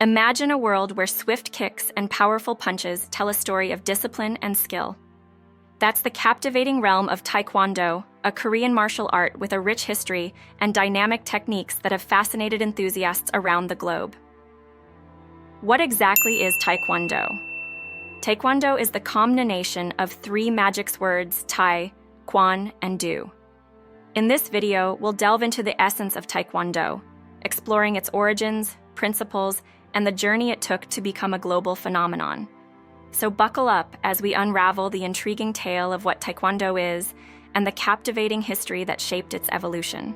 Imagine a world where swift kicks and powerful punches tell a story of discipline and skill. That's the captivating realm of Taekwondo, a Korean martial art with a rich history and dynamic techniques that have fascinated enthusiasts around the globe. What exactly is Taekwondo? Taekwondo is the combination of three magic words: Tai, Kwon, and Do. In this video, we'll delve into the essence of Taekwondo, exploring its origins, principles, and the journey it took to become a global phenomenon. So buckle up as we unravel the intriguing tale of what Taekwondo is and the captivating history that shaped its evolution.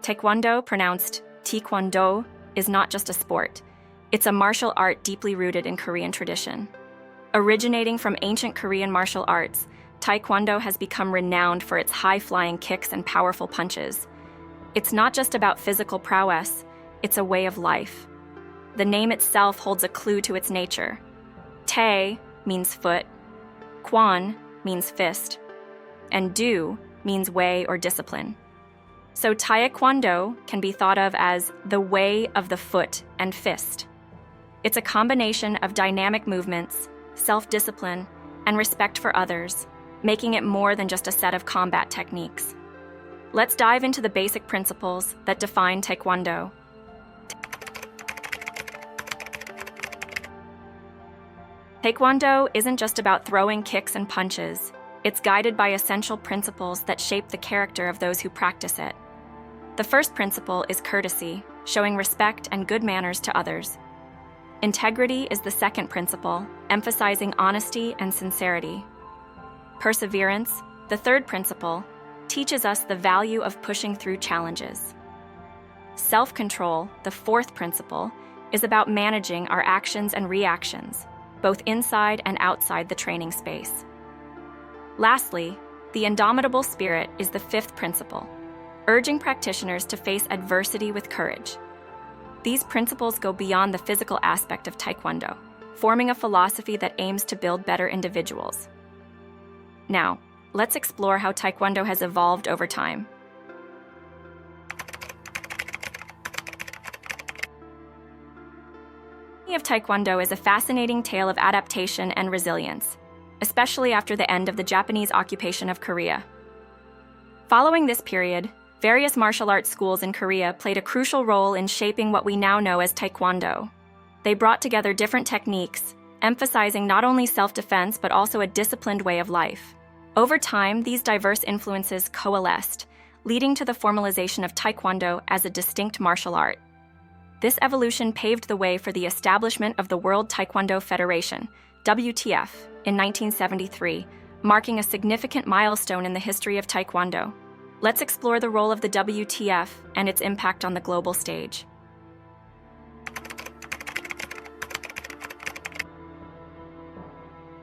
Taekwondo, pronounced Taekwondo, is not just a sport. It's a martial art deeply rooted in Korean tradition. Originating from ancient Korean martial arts, Taekwondo has become renowned for its high-flying kicks and powerful punches. It's not just about physical prowess, it's a way of life. The name itself holds a clue to its nature. Tae means foot, Kwon means fist, and Do means way or discipline. So Taekwondo can be thought of as the way of the foot and fist. It's a combination of dynamic movements, self-discipline, and respect for others, making it more than just a set of combat techniques. Let's dive into the basic principles that define Taekwondo. Taekwondo isn't just about throwing kicks and punches. It's guided by essential principles that shape the character of those who practice it. The first principle is courtesy, showing respect and good manners to others. Integrity is the second principle, emphasizing honesty and sincerity. Perseverance, the third principle, teaches us the value of pushing through challenges. Self-control, the fourth principle, is about managing our actions and reactions, both inside and outside the training space. Lastly, the indomitable spirit is the fifth principle, urging practitioners to face adversity with courage. These principles go beyond the physical aspect of Taekwondo, forming a philosophy that aims to build better individuals. Now, let's explore how Taekwondo has evolved over time. The journey of Taekwondo is a fascinating tale of adaptation and resilience, especially after the end of the Japanese occupation of Korea. Following this period, various martial arts schools in Korea played a crucial role in shaping what we now know as Taekwondo. They brought together different techniques, emphasizing not only self-defense but also a disciplined way of life. Over time, these diverse influences coalesced, leading to the formalization of Taekwondo as a distinct martial art. This evolution paved the way for the establishment of the World Taekwondo Federation, WTF, in 1973, marking a significant milestone in the history of Taekwondo. Let's explore the role of the WTF and its impact on the global stage.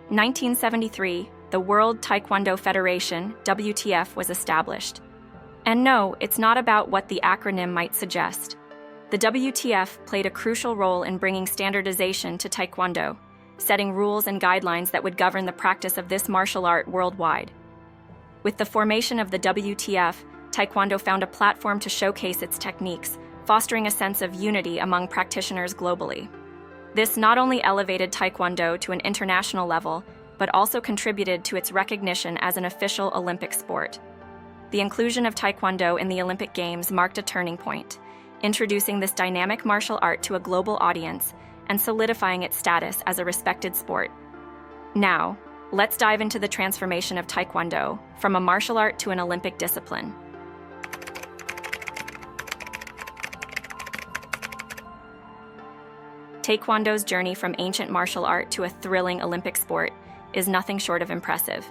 In 1973, the World Taekwondo Federation, WTF, was established. And no, it's not about what the acronym might suggest. The WTF played a crucial role in bringing standardization to Taekwondo, setting rules and guidelines that would govern the practice of this martial art worldwide. With the formation of the WTF, Taekwondo found a platform to showcase its techniques, fostering a sense of unity among practitioners globally. This not only elevated Taekwondo to an international level, but also contributed to its recognition as an official Olympic sport. The inclusion of Taekwondo in the Olympic Games marked a turning point, introducing this dynamic martial art to a global audience and solidifying its status as a respected sport. Now, let's dive into the transformation of Taekwondo from a martial art to an Olympic discipline. Taekwondo's journey from ancient martial art to a thrilling Olympic sport is nothing short of impressive.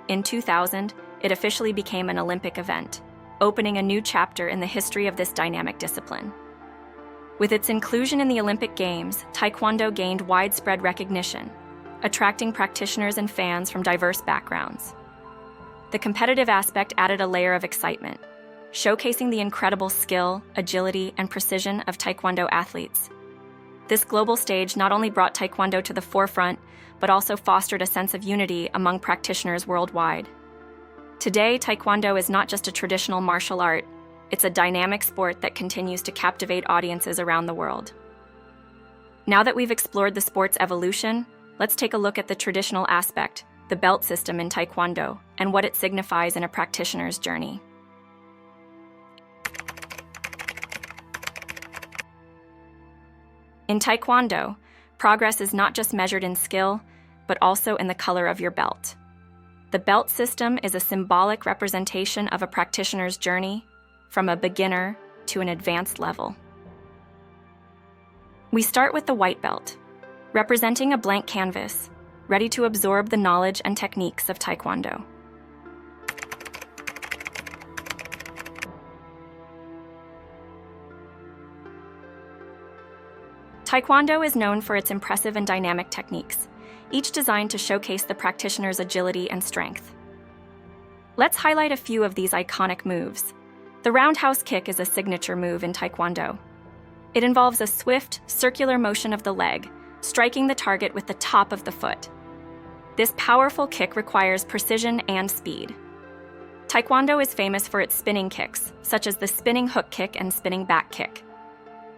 In 2000, it officially became an Olympic event, opening a new chapter in the history of this dynamic discipline. With its inclusion in the Olympic Games, Taekwondo gained widespread recognition, attracting practitioners and fans from diverse backgrounds. The competitive aspect added a layer of excitement, showcasing the incredible skill, agility, and precision of Taekwondo athletes. This global stage not only brought Taekwondo to the forefront, but also fostered a sense of unity among practitioners worldwide. Today, Taekwondo is not just a traditional martial art, it's a dynamic sport that continues to captivate audiences around the world. Now that we've explored the sport's evolution, let's take a look at the traditional aspect, the belt system in Taekwondo, and what it signifies in a practitioner's journey. In Taekwondo, progress is not just measured in skill, but also in the color of your belt. The belt system is a symbolic representation of a practitioner's journey, from a beginner to an advanced level. We start with the white belt, representing a blank canvas, ready to absorb the knowledge and techniques of Taekwondo. Taekwondo is known for its impressive and dynamic techniques, each designed to showcase the practitioner's agility and strength. Let's highlight a few of these iconic moves. The roundhouse kick is a signature move in Taekwondo. It involves a swift, circular motion of the leg, striking the target with the top of the foot. This powerful kick requires precision and speed. Taekwondo is famous for its spinning kicks, such as the spinning hook kick and spinning back kick.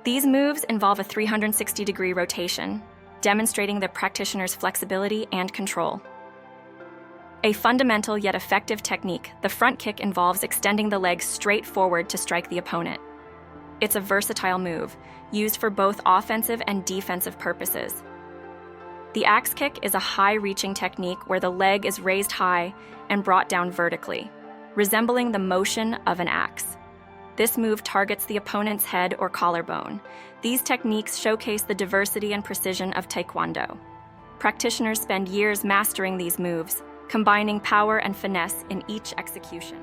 These moves involve a 360-degree rotation, demonstrating the practitioner's flexibility and control. A fundamental yet effective technique, the front kick involves extending the leg straight forward to strike the opponent. It's a versatile move, used for both offensive and defensive purposes. The axe kick is a high-reaching technique where the leg is raised high and brought down vertically, resembling the motion of an axe. This move targets the opponent's head or collarbone. These techniques showcase the diversity and precision of Taekwondo. Practitioners spend years mastering these moves, combining power and finesse in each execution.